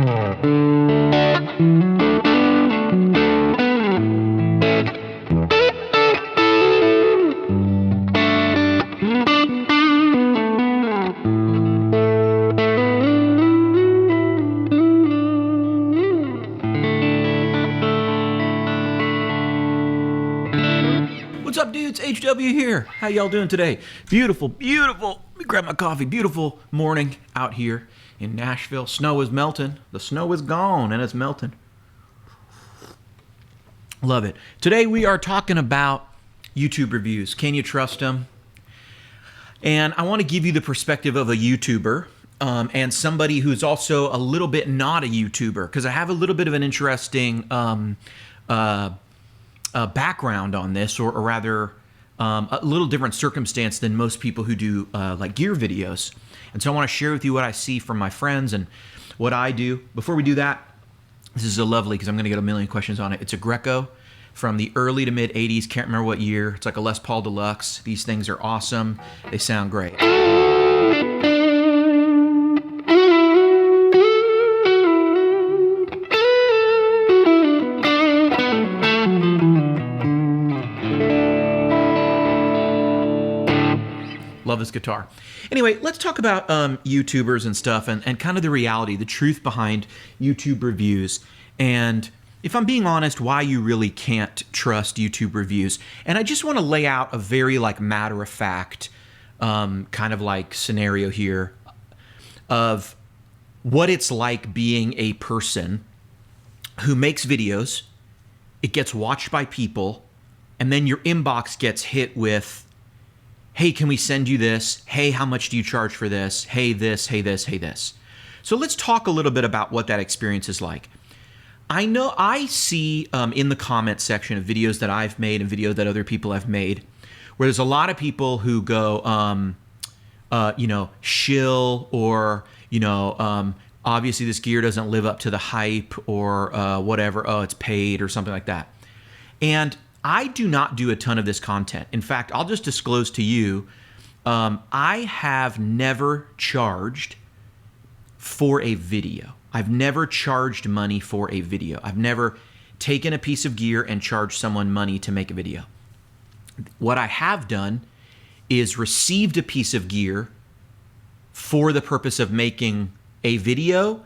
What's up, dudes? HW here. How y'all doing today? Beautiful, beautiful. Let me grab my coffee. Beautiful morning out here in Nashville. Snow is melting. The snow is gone and it's melting. Love it. Today we are talking about YouTube reviews. Can you trust them? And I want to give you the perspective of a YouTuber and somebody who's also a little bit not a YouTuber, because I have a little bit of an interesting background on this, or rather a little different circumstance than most people who do like gear videos. And so I want to share with you what I see from my friends and what I do. Before we do that, this is a lovely, because I'm going to get a million questions on it. It's a Greco from the early to mid 80s. Can't remember what year. It's like a Les Paul Deluxe. These things are awesome. They sound great. Love this guitar. Anyway, let's talk about YouTubers and stuff, and kind of the reality, the truth behind YouTube reviews, and if I'm being honest, why you really can't trust YouTube reviews. And I just want to lay out a very like matter-of-fact kind of like scenario here of what it's like being a person who makes videos, it gets watched by people, and then your inbox gets hit with, hey, can we send you this? Hey, how much do you charge for this? Hey, this, hey, this, hey, this. So let's talk a little bit about what that experience is like. I know I see in the comment section of videos that I've made and video that other people have made, where there's a lot of people who go, shill, or, obviously this gear doesn't live up to the hype, or whatever, oh, it's paid, or something like that. And I do not do a ton of this content. In fact, I'll just disclose to you, I have never charged for a video. I've never charged money for a video. I've never taken a piece of gear and charged someone money to make a video. What I have done is received a piece of gear for the purpose of making a video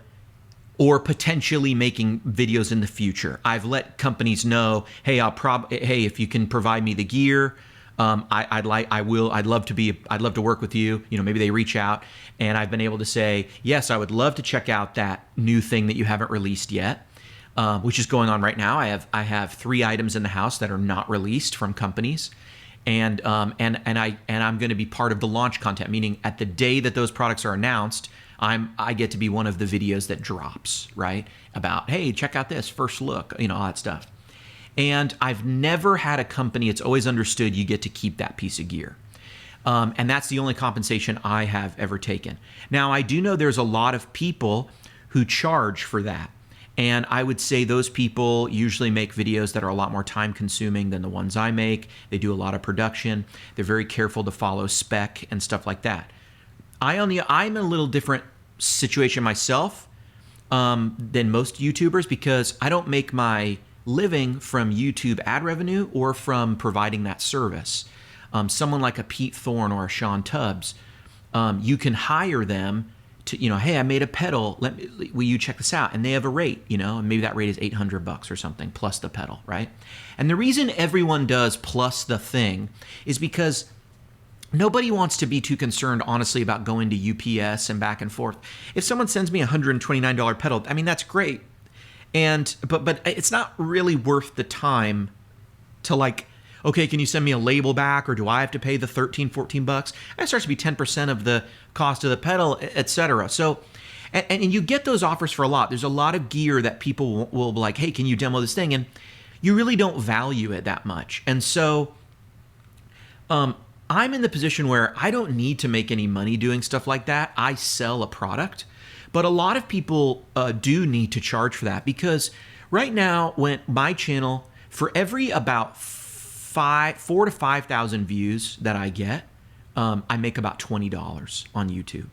or potentially making videos in the future. I've let companies know, hey, hey, if you can provide me the gear, I'd love to work with you. Maybe they reach out, and I've been able to say, yes, I would love to check out that new thing that you haven't released yet, which is going on right now. I have 3 items in the house that are not released from companies, and I'm going to be part of the launch content, meaning at the day that those products are announced, I get to be one of the videos that drops, right? About, hey, check out this first look, all that stuff. And I've never had a company, it's always understood you get to keep that piece of gear. And that's the only compensation I have ever taken. Now, I do know there's a lot of people who charge for that. And I would say those people usually make videos that are a lot more time consuming than the ones I make. They do a lot of production. They're very careful to follow spec and stuff like that. I'm in a little different situation myself than most YouTubers, because I don't make my living from YouTube ad revenue or from providing that service. Someone like a Pete Thorne or a Sean Tubbs, you can hire them to, hey, I made a pedal, will you check this out? And they have a rate, and maybe that rate is $800 or something plus the pedal, right? And the reason everyone does plus the thing is because nobody wants to be too concerned, honestly, about going to UPS and back and forth. If someone sends me a $129 pedal, I mean, that's great. But it's not really worth the time to like, okay, can you send me a label back, or do I have to pay the $13-14? That starts to be 10% of the cost of the pedal, etc. So, and you get those offers for a lot. There's a lot of gear that people will be like, hey, can you demo this thing? And you really don't value it that much. And so, I'm in the position where I don't need to make any money doing stuff like that. I sell a product, but a lot of people do need to charge for that, because right now, when my channel, for every about 4,000 to 5,000 views that I get, I make about $20 on YouTube.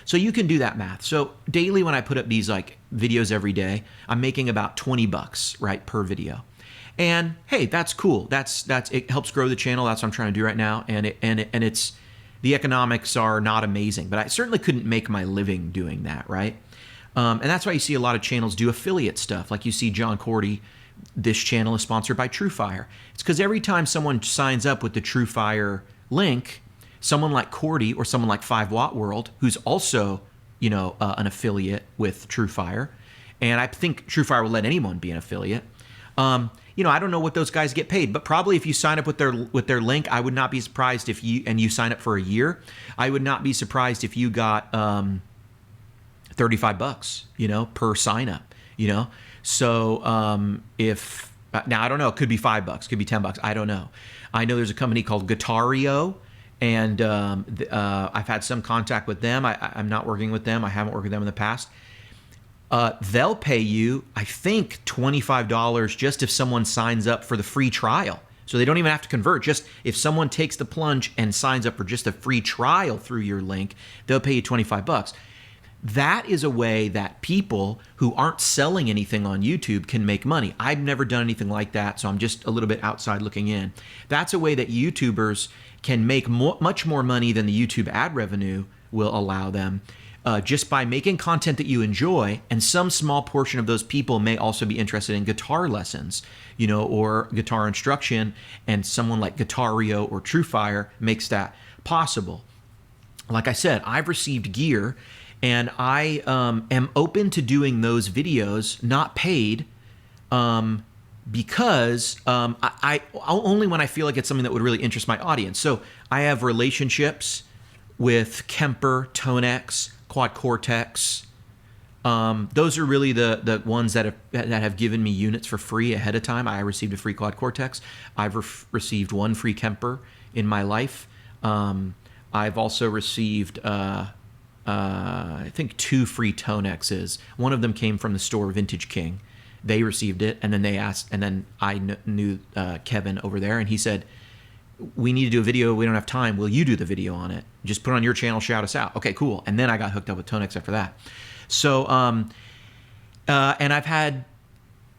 So you can do that math. So daily, when I put up these like videos every day, I'm making about $20, right, per video. And hey, that's cool. That's it helps grow the channel. That's what I'm trying to do right now. And it's the economics are not amazing, but I certainly couldn't make my living doing that, right? And that's why you see a lot of channels do affiliate stuff. Like you see John Cordy, this channel is sponsored by TrueFire. It's because every time someone signs up with the TrueFire link, someone like Cordy or someone like 5 Watt World, who's also, an affiliate with TrueFire, and I think TrueFire will let anyone be an affiliate. I don't know what those guys get paid, but probably if you sign up with their link, I would not be surprised if you sign up for a year, I would not be surprised if you got $35, per sign up, So if now I don't know, it could be $5, could be $10, I don't know. I know there's a company called Guitario, and I've had some contact with them. I'm not working with them. I haven't worked with them in the past. They'll pay you, I think, $25 just if someone signs up for the free trial. So they don't even have to convert. Just if someone takes the plunge and signs up for just a free trial through your link, they'll pay you $25. That is a way that people who aren't selling anything on YouTube can make money. I've never done anything like that, so I'm just a little bit outside looking in. That's a way that YouTubers can make much more money than the YouTube ad revenue will allow them, just by making content that you enjoy, and some small portion of those people may also be interested in guitar lessons, or guitar instruction, and someone like Guitario or TrueFire makes that possible. Like I said, I've received gear, and I am open to doing those videos, not paid, because I only when I feel like it's something that would really interest my audience. So I have relationships with Kemper, Tonex, Quad Cortex. Those are really the ones that have given me units for free ahead of time. I received a free Quad Cortex. I've received one free Kemper in my life. I've also received I think 2 free Tonexes. One of them came from the store Vintage King. They received it, and then they asked, and then I knew Kevin over there, and he said, we need to do a video. We don't have time. Will you do the video on it? Just put it on your channel, shout us out. Okay, cool. And then I got hooked up with Tonex after that. So, and I've had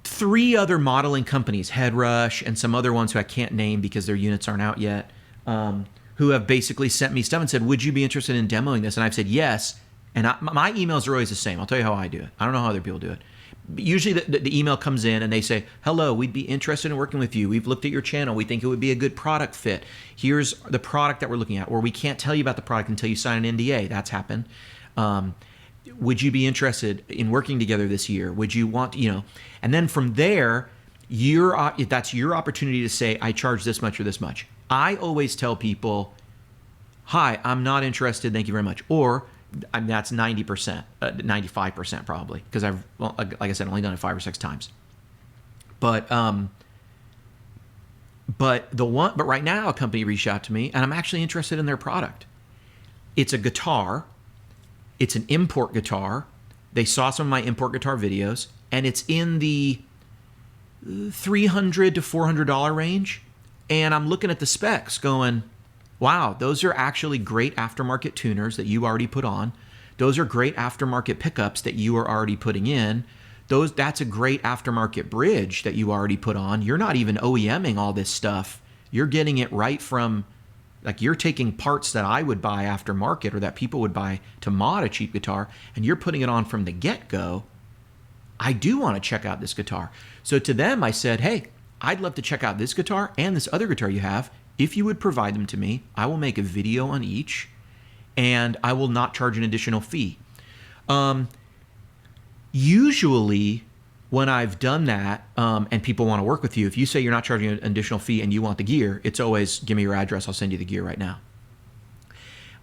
3 other modeling companies, Headrush and some other ones who I can't name because their units aren't out yet, who have basically sent me stuff and said, would you be interested in demoing this? And I've said yes. And my emails are always the same. I'll tell you how I do it. I don't know how other people do it. Usually the email comes in and they say, hello, we'd be interested in working with you. We've looked at your channel. We think it would be a good product fit. Here's the product that we're looking at. Or we can't tell you about the product until you sign an NDA. That's happened. Would you be interested in working together this year? Would you want, and then from there, that's your opportunity to say, I charge this much or this much. I always tell people, hi, I'm not interested. Thank you very much. Or that's 90%, 95% probably, because I've, like I said, only done it 5 or 6 times. But right now a company reached out to me, and I'm actually interested in their product. It's a guitar. It's an import guitar. They saw some of my import guitar videos, and it's in the $300 to $400 range. And I'm looking at the specs going, wow, those are actually great aftermarket tuners that you already put on. Those are great aftermarket pickups that you are already putting in. That's a great aftermarket bridge that you already put on. You're not even OEMing all this stuff. You're getting it right from, like, you're taking parts that I would buy aftermarket or that people would buy to mod a cheap guitar, and you're putting it on from the get-go. I do want to check out this guitar. So to them, I said, hey, I'd love to check out this guitar and this other guitar you have. If you would provide them to me, I will make a video on each, and I will not charge an additional fee. Usually, when I've done that and people want to work with you, if you say you're not charging an additional fee and you want the gear, it's always, give me your address, I'll send you the gear right now.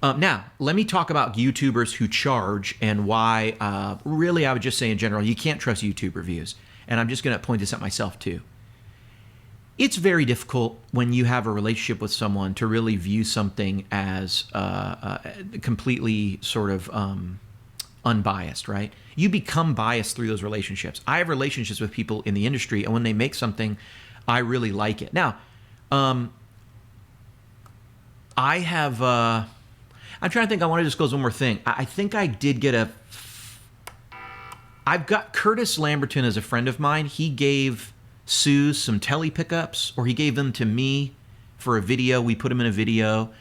Now, let me talk about YouTubers who charge and why, really, I would just say in general, you can't trust YouTube reviews. And I'm just going to point this out myself too. It's very difficult when you have a relationship with someone to really view something as completely sort of unbiased, right? You become biased through those relationships. I have relationships with people in the industry, and when they make something, I really like it. Now, I I'm trying to think. I want to disclose one more thing. I think I did get I've got Curtis Lamberton as a friend of mine. He gave Sue some tele pickups, or he gave them to me for a video. We put them in a video.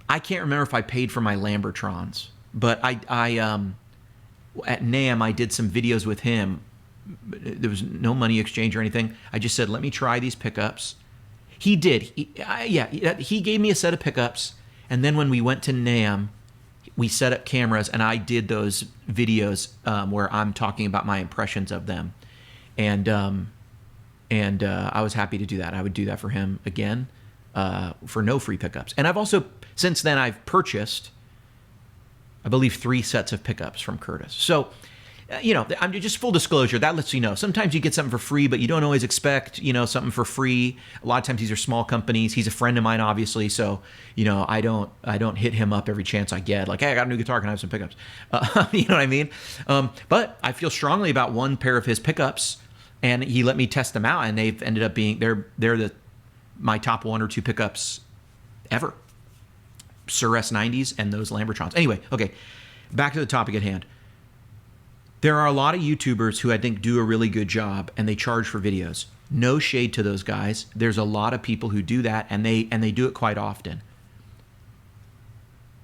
I can't remember if I paid for my Lambertrons, but I at NAMM, I did some videos with him. There was no money exchange or anything. I just said, let me try these pickups. He did. He gave me a set of pickups. And then when we went to NAMM, we set up cameras, and I did those videos where I'm talking about my impressions of them. And I was happy to do that. I would do that for him again for no free pickups. And I've also, since then, I've purchased, I believe, 3 sets of pickups from Curtis. So, I'm just full disclosure. That lets you know. Sometimes you get something for free, but you don't always expect, something for free. A lot of times these are small companies. He's a friend of mine, obviously. So, I don't hit him up every chance I get. Like, hey, I got a new guitar. Can I have some pickups? You know what I mean? But I feel strongly about one pair of his pickups, and he let me test them out, and they've ended up being they're my top 1 or 2 pickups ever. Sur S90s and those Lambertrons. Anyway, okay, back to the topic at hand. There are a lot of YouTubers who I think do a really good job, and they charge for videos. No shade to those guys. There's a lot of people who do that, and they do it quite often.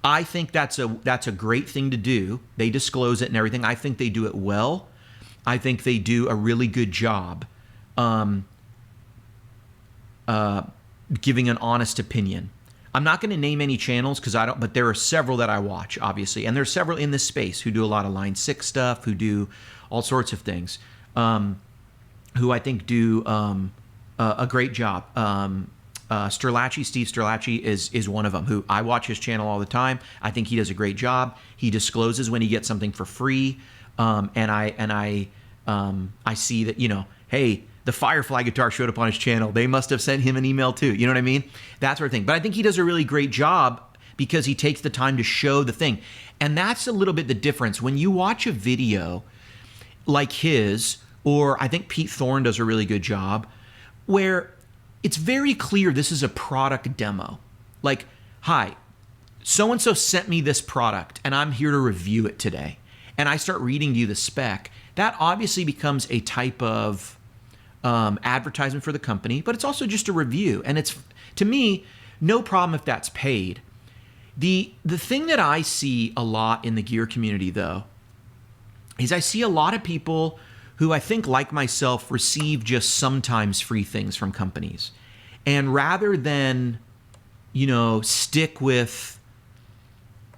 I think that's a great thing to do. They disclose it and everything. I think they do it well. I think they do a really good job giving an honest opinion. I'm not going to name any channels because I don't, but there are several that I watch, obviously. And there's several in this space who do a lot of Line 6 stuff, who do all sorts of things, who I think do a great job. Steve Sterlacci is one of them, who I watch his channel all the time. I think he does a great job. He discloses when he gets something for free. And I see that, hey, the Firefly guitar showed up on his channel. They must have sent him an email too. You know what I mean? That sort of thing. But I think he does a really great job because he takes the time to show the thing. And that's a little bit the difference. When you watch a video like his, or I think Pete Thorne does a really good job, where it's very clear this is a product demo. Like, hi, so-and-so sent me this product and I'm here to review it today. And I start reading to you the spec. That obviously becomes a type of advertisement for the company, but it's also just a review. And it's, to me, no problem if that's paid. The thing that I see a lot in the gear community, though, is I see a lot of people who I think, like myself, receive just sometimes free things from companies. And rather than, stick with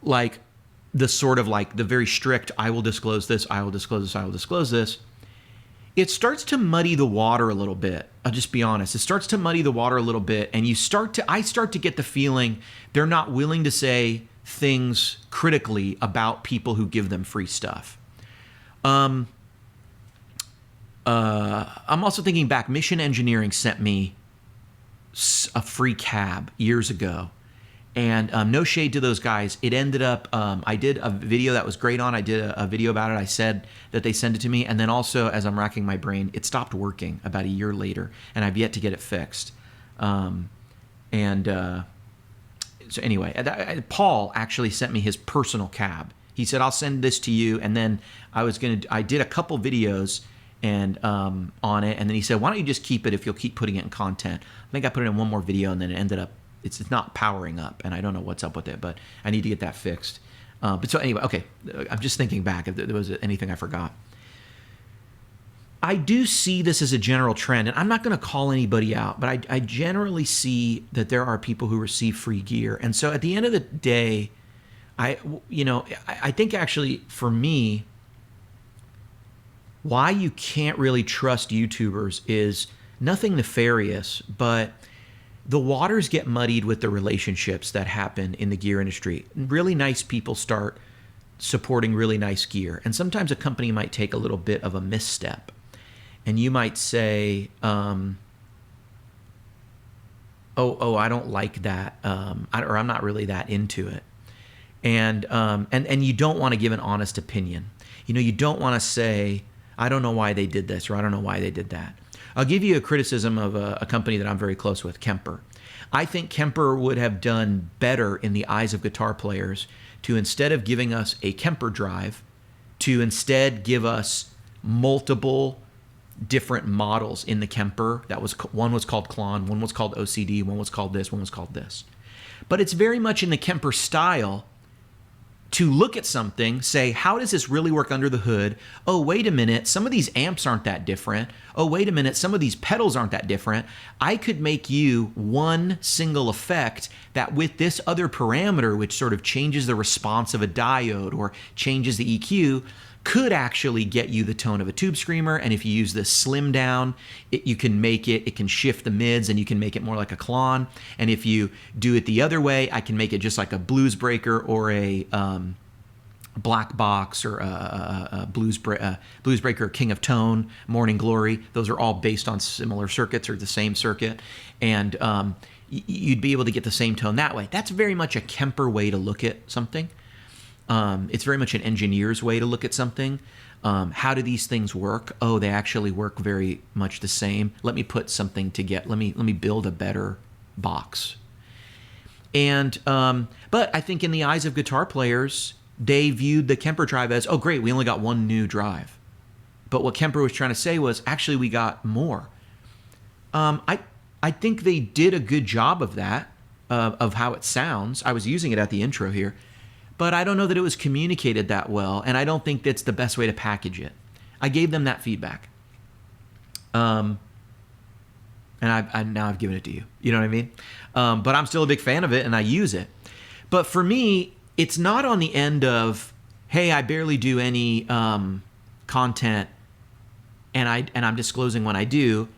like the sort of like the very strict, I will disclose this, I will disclose this, I will disclose this, it starts to muddy the water a little bit. I'll just be honest. It starts to muddy the water a little bit, and I start to get the feeling they're not willing to say things critically about people who give them free stuff. I'm also thinking back. Mission Engineering sent me a free cab years ago. And no shade to those guys. It ended up, I did a video that was great on. I did a video about it. I said that they sent it to me. And then also, as I'm racking my brain, it stopped working about a year later. And I've yet to get it fixed. So anyway, Paul actually sent me his personal cab. He said, I'll send this to you. And then I did a couple videos and on it. And then he said, why don't you just keep it if you'll keep putting it in content? I think I put it in one more video, and then it ended up, it's not powering up, and I don't know what's up with it, but I need to get that fixed. But so anyway, okay, I'm just thinking back if there was anything I forgot. I do see this as a general trend, and I'm not going to call anybody out, but I generally see that there are people who receive free gear. And so at the end of the day, I think actually for me, why you can't really trust YouTubers is nothing nefarious, but the waters get muddied with the relationships that happen in the gear industry. Really nice people start supporting really nice gear. And sometimes a company might take a little bit of a misstep. And you might say, I don't like that, or I'm not really that into it. And you don't want to give an honest opinion. You don't want to say, I don't know why they did this, or I don't know why they did that. I'll give you a criticism of a company that I'm very close with, Kemper. I think Kemper would have done better in the eyes of guitar players to, instead of giving us a Kemper drive, to instead give us multiple different models in the Kemper. One was called Klon, one was called OCD, one was called this, one was called this. But it's very much in the Kemper style to look at something, say, how does this really work under the hood? Oh, wait a minute, some of these amps aren't that different. Oh, wait a minute, some of these pedals aren't that different. I could make you one single effect that with this other parameter, which sort of changes the response of a diode or changes the EQ, could actually get you the tone of a tube screamer. And if you use this slim down, you can make it can shift the mids and you can make it more like a Klon. And if you do it the other way, I can make it just like a blues breaker or a black box or a blues breaker, King of Tone, Morning Glory. Those are all based on similar circuits or the same circuit. And you'd be able to get the same tone that way. That's very much a Kemper way to look at something. It's very much an engineer's way to look at something. How do these things work? Oh, they actually work very much the same. Let me put something together. Let me build a better box. And but I think in the eyes of guitar players, they viewed the Kemper drive as, oh great, we only got one new drive. But what Kemper was trying to say was, actually we got more. I think they did a good job of that, of how it sounds. I was using it at the intro here. But I don't know that it was communicated that well, and I don't think that's the best way to package it. I gave them that feedback. And now I've given it to you. You know what I mean? But I'm still a big fan of it, and I use it. But for me, it's not on the end of, hey, I barely do any content, and I'm disclosing when I do,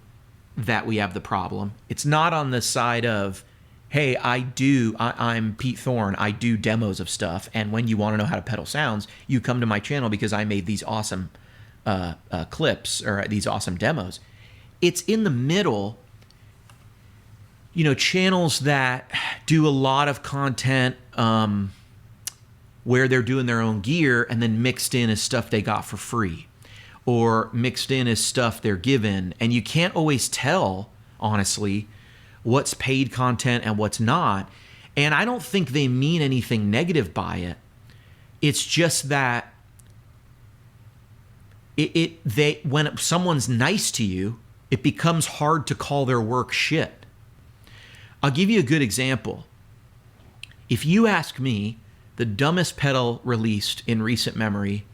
that we have the problem. It's not on the side of, hey, I'm Pete Thorne, I do demos of stuff, and when you want to know how to pedal sounds, you come to my channel because I made these awesome clips or these awesome demos. It's in the middle, channels that do a lot of content where they're doing their own gear and then mixed in is stuff they got for free or mixed in is stuff they're given, and you can't always tell, honestly, what's paid content and what's not. And I don't think they mean anything negative by it. It's just that when someone's nice to you, it becomes hard to call their work shit. I'll give you a good example. If you ask me, the dumbest pedal released in recent memory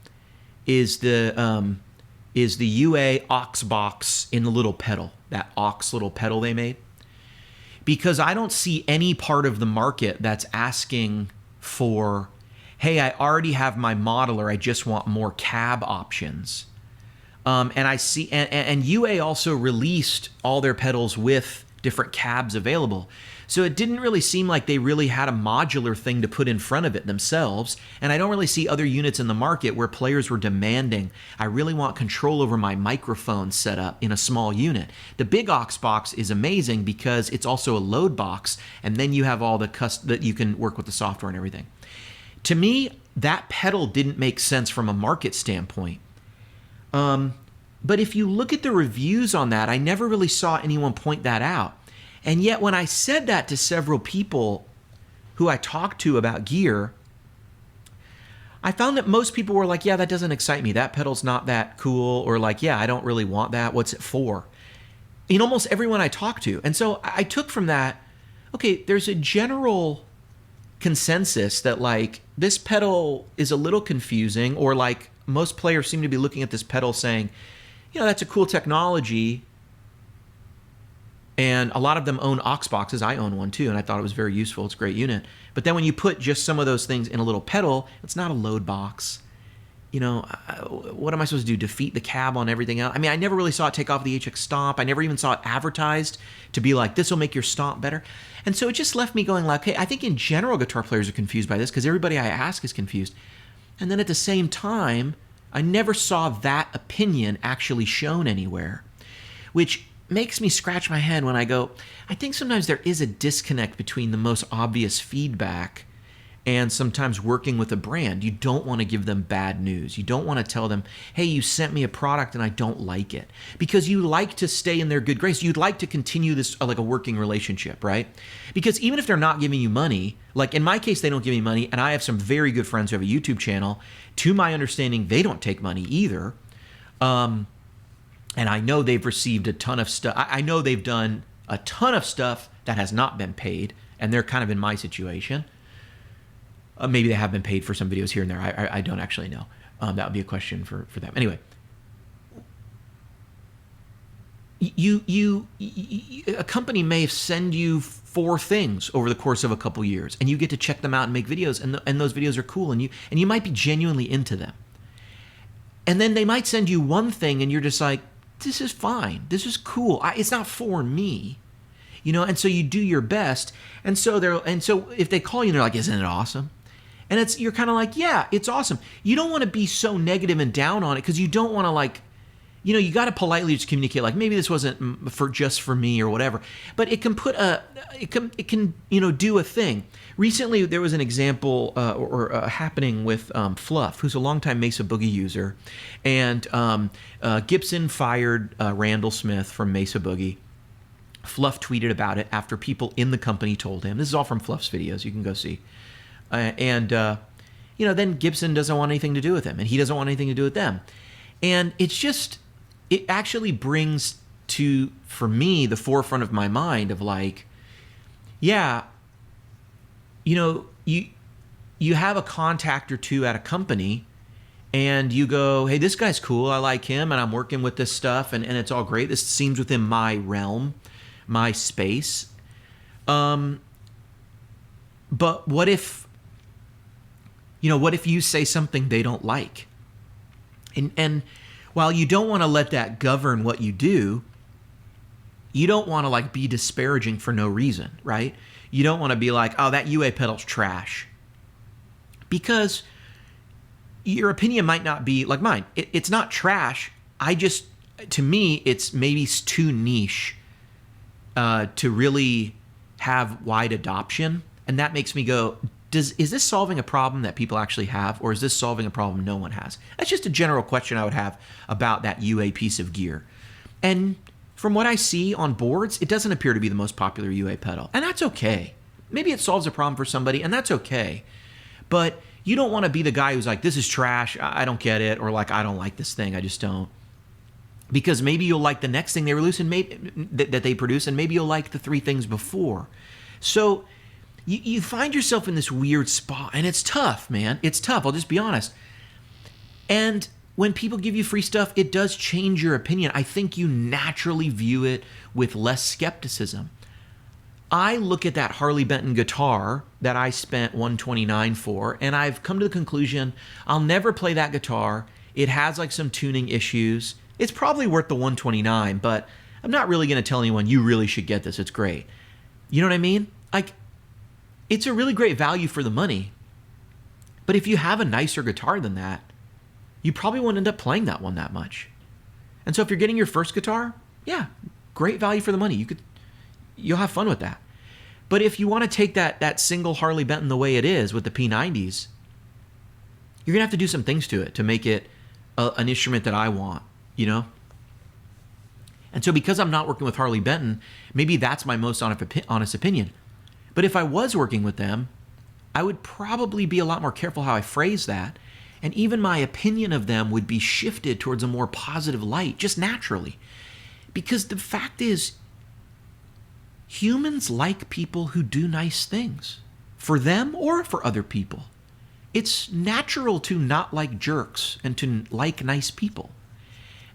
is the UA aux box in the little pedal, that aux little pedal they made. Because I don't see any part of the market that's asking for, hey, I already have my modeler, I just want more cab options. And I see, and UA also released all their pedals with different cabs available. So it didn't really seem like they really had a modular thing to put in front of it themselves. And I don't really see other units in the market where players were demanding, I really want control over my microphone setup in a small unit. The big aux box is amazing because it's also a load box, and then you have all the that you can work with the software and everything. To me, that pedal didn't make sense from a market standpoint. But if you look at the reviews on that, I never really saw anyone point that out. And yet when I said that to several people who I talked to about gear, I found that most people were like, yeah, that doesn't excite me. That pedal's not that cool. Or like, yeah, I don't really want that. What's it for? In almost everyone I talked to. And so I took from that, okay, there's a general consensus that like this pedal is a little confusing, or like most players seem to be looking at this pedal saying, that's a cool technology. And a lot of them own aux boxes. I own one too, and I thought it was very useful. It's a great unit. But then when you put just some of those things in a little pedal, it's not a load box. What am I supposed to do? Defeat the cab on everything else? I mean, I never really saw it take off the HX Stomp. I never even saw it advertised to be like, this will make your stomp better. And so it just left me going like, hey, I think in general guitar players are confused by this because everybody I ask is confused. And then at the same time, I never saw that opinion actually shown anywhere, which makes me scratch my head when I go, I think sometimes there is a disconnect between the most obvious feedback And sometimes working with a brand, you don't want to give them bad news. You don't want to tell them, hey, you sent me a product and I don't like it. Because you like to stay in their good grace. You'd like to continue this like a working relationship, right? Because even if they're not giving you money, like in my case, they don't give me money, and I have some very good friends who have a YouTube channel. To my understanding, they don't take money either. And I know they've received a ton of stuff. I know they've done a ton of stuff that has not been paid, and they're kind of in my situation. Maybe they have been paid for some videos here and there. I don't actually know. That would be a question for them. Anyway, a company may send you 4 things over the course of a couple years, and you get to check them out and make videos, and those videos are cool, and you might be genuinely into them. And then they might send you one thing, and you're just like, this is fine. This is cool. It's not for me, And so you do your best, and so if they call you and they're like, isn't it awesome? And you're kind of like, yeah, it's awesome. You don't want to be so negative and down on it because you don't want to you got to politely just communicate like maybe this wasn't just for me or whatever. But it can do a thing. Recently there was an example happening with Fluff, who's a longtime Mesa Boogie user, and Gibson fired Randall Smith from Mesa Boogie. Fluff tweeted about it after people in the company told him. This is all from Fluff's videos. You can go see. Then Gibson doesn't want anything to do with him, and he doesn't want anything to do with them. And it actually brings to, for me, the forefront of my mind of like, yeah, you have a contact or two at a company, and you go, hey, this guy's cool. I like him, and I'm working with this stuff, and it's all great. This seems within my realm, my space. But what if you say something they don't like? And while you don't want to let that govern what you do, you don't want to be disparaging for no reason, right? You don't want to be like, oh, that UA pedal's trash. Because your opinion might not be like mine. It's not trash. To me, it's maybe too niche to really have wide adoption. And that makes me go, is this solving a problem that people actually have, or is this solving a problem no one has? That's just a general question I would have about that UA piece of gear. And from what I see on boards, it doesn't appear to be the most popular UA pedal. And that's okay. Maybe it solves a problem for somebody, and that's okay. But you don't want to be the guy who's like, this is trash, I don't get it, or like, I don't like this thing, I just don't. Because maybe you'll like the next thing they release and that they produce, and maybe you'll like the 3 things before. So you find yourself in this weird spot, and it's tough, man. It's tough, I'll just be honest. And when people give you free stuff, it does change your opinion. I think you naturally view it with less skepticism. I look at that Harley Benton guitar that I spent $129 for, and I've come to the conclusion I'll never play that guitar. It has some tuning issues. It's probably worth the $129, but I'm not really going to tell anyone you really should get this. It's great. You know what I mean? It's a really great value for the money. But if you have a nicer guitar than that, you probably won't end up playing that one that much. And so if you're getting your first guitar, yeah, great value for the money. You'll have fun with that. But if you want to take that single Harley Benton the way it is with the P90s, you're going to have to do some things to it to make it an instrument that I want, And so because I'm not working with Harley Benton, maybe that's my most honest opinion. But if I was working with them, I would probably be a lot more careful how I phrase that. And even my opinion of them would be shifted towards a more positive light, just naturally. Because the fact is, humans like people who do nice things, for them or for other people. It's natural to not like jerks and to like nice people.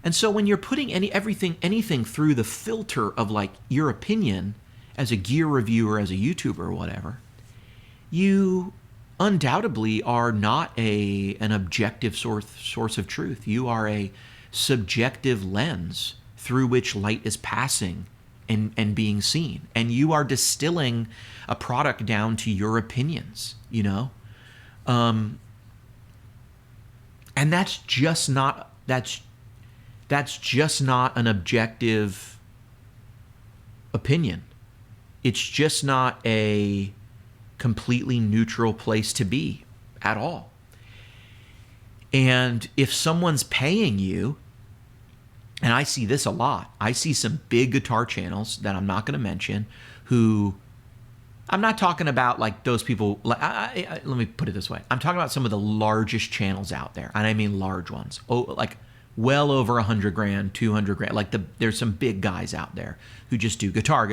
And so when you're putting anything through the filter of your opinion as a gear reviewer, as a YouTuber or whatever, you undoubtedly are not an objective source of truth. You are a subjective lens through which light is passing and being seen. And you are distilling a product down to your opinions, And that's just not an objective opinion. It's just not a completely neutral place to be at all. And if someone's paying you, and I see this a lot, I see some big guitar channels that I'm not going to mention who, I'm not talking about like those people, let me put it this way. I'm talking about some of the largest channels out there, and I mean large ones. Oh, like well over 100 grand, 200 grand. Like there's some big guys out there who just do guitar,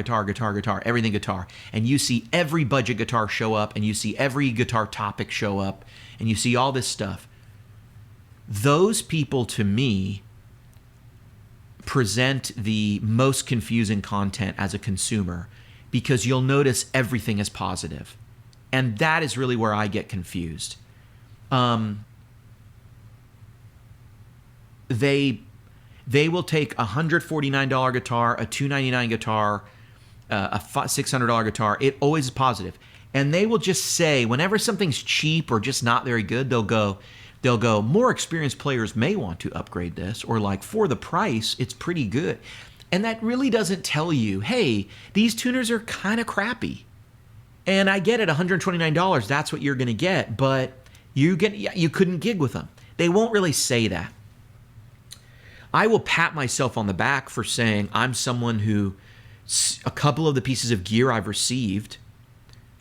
everything guitar. And you see every budget guitar show up, and you see every guitar topic show up, and you see all this stuff. Those people, to me, present the most confusing content as a consumer, because you'll notice everything is positive. And that is really where I get confused. They will take a $149 guitar, a $299 guitar, a $600 guitar. It always is positive. And they will just say, whenever something's cheap or just not very good, they'll go, more experienced players may want to upgrade this, or like, for the price, it's pretty good. And that really doesn't tell you, hey, these tuners are kind of crappy. And I get it, $129, that's what you're going to get, but you couldn't gig with them. They won't really say that. I will pat myself on the back for saying I'm someone who, a couple of the pieces of gear I've received,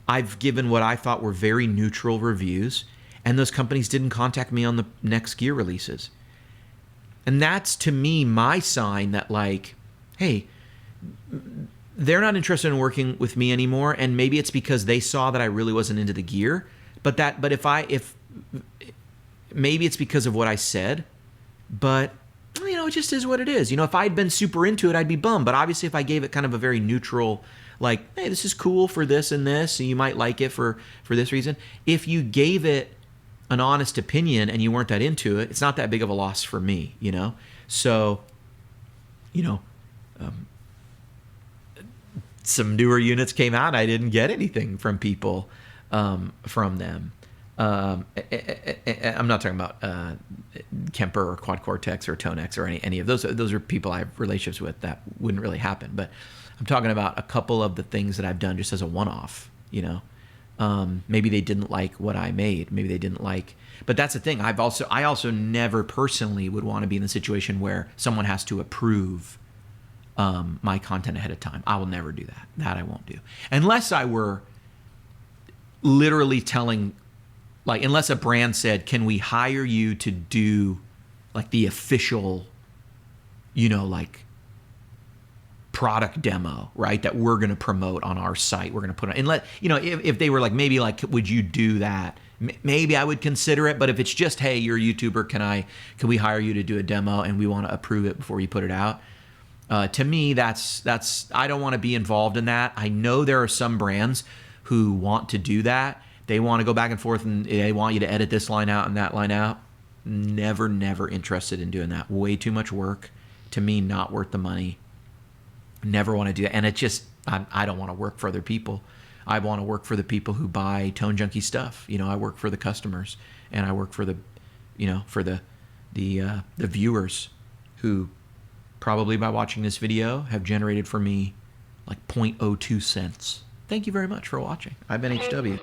I've given what I thought were very neutral reviews, and those companies didn't contact me on the next gear releases. And that's, to me, my sign that, like, hey, they're not interested in working with me anymore, and maybe it's because they saw that I really wasn't into the gear. But if maybe it's because of what I said, but it just is what it is. If I'd been super into it, I'd be bummed. But obviously, if I gave it kind of a very neutral, like, hey, this is cool for this and this, and you might like it for this reason. If you gave it an honest opinion and you weren't that into it, it's not that big of a loss for me, So, some newer units came out. I didn't get anything from people from them. I'm not talking about Kemper or Quad Cortex or Tonex or any of those. Those are people I have relationships with. That wouldn't really happen. But I'm talking about a couple of the things that I've done just as a one-off, Maybe they didn't like what I made. Maybe they didn't like. But that's the thing. I also never personally would want to be in the situation where someone has to approve my content ahead of time. I will never do that. That I won't do. Unless I were literally telling, like, unless a brand said, can we hire you to do like the official, like product demo, right? That we're going to promote on our site. We're going to put it, and if they were like, maybe like, would you do that? Maybe I would consider it. But if it's just, hey, you're a YouTuber, can we hire you to do a demo and we want to approve it before you put it out? To me, that's I don't want to be involved in that. I know there are some brands who want to do that. They want to go back and forth and they want you to edit this line out and that line out. Never interested in doing that. Way too much work. To me, not worth the money. Never want to do that. And it just, I don't want to work for other people. I want to work for the people who buy Tone Junkie stuff. I work for the customers, and I work for the, for the viewers who probably by watching this video have generated for me like 0.02 cents. Thank you very much for watching. I've been HW.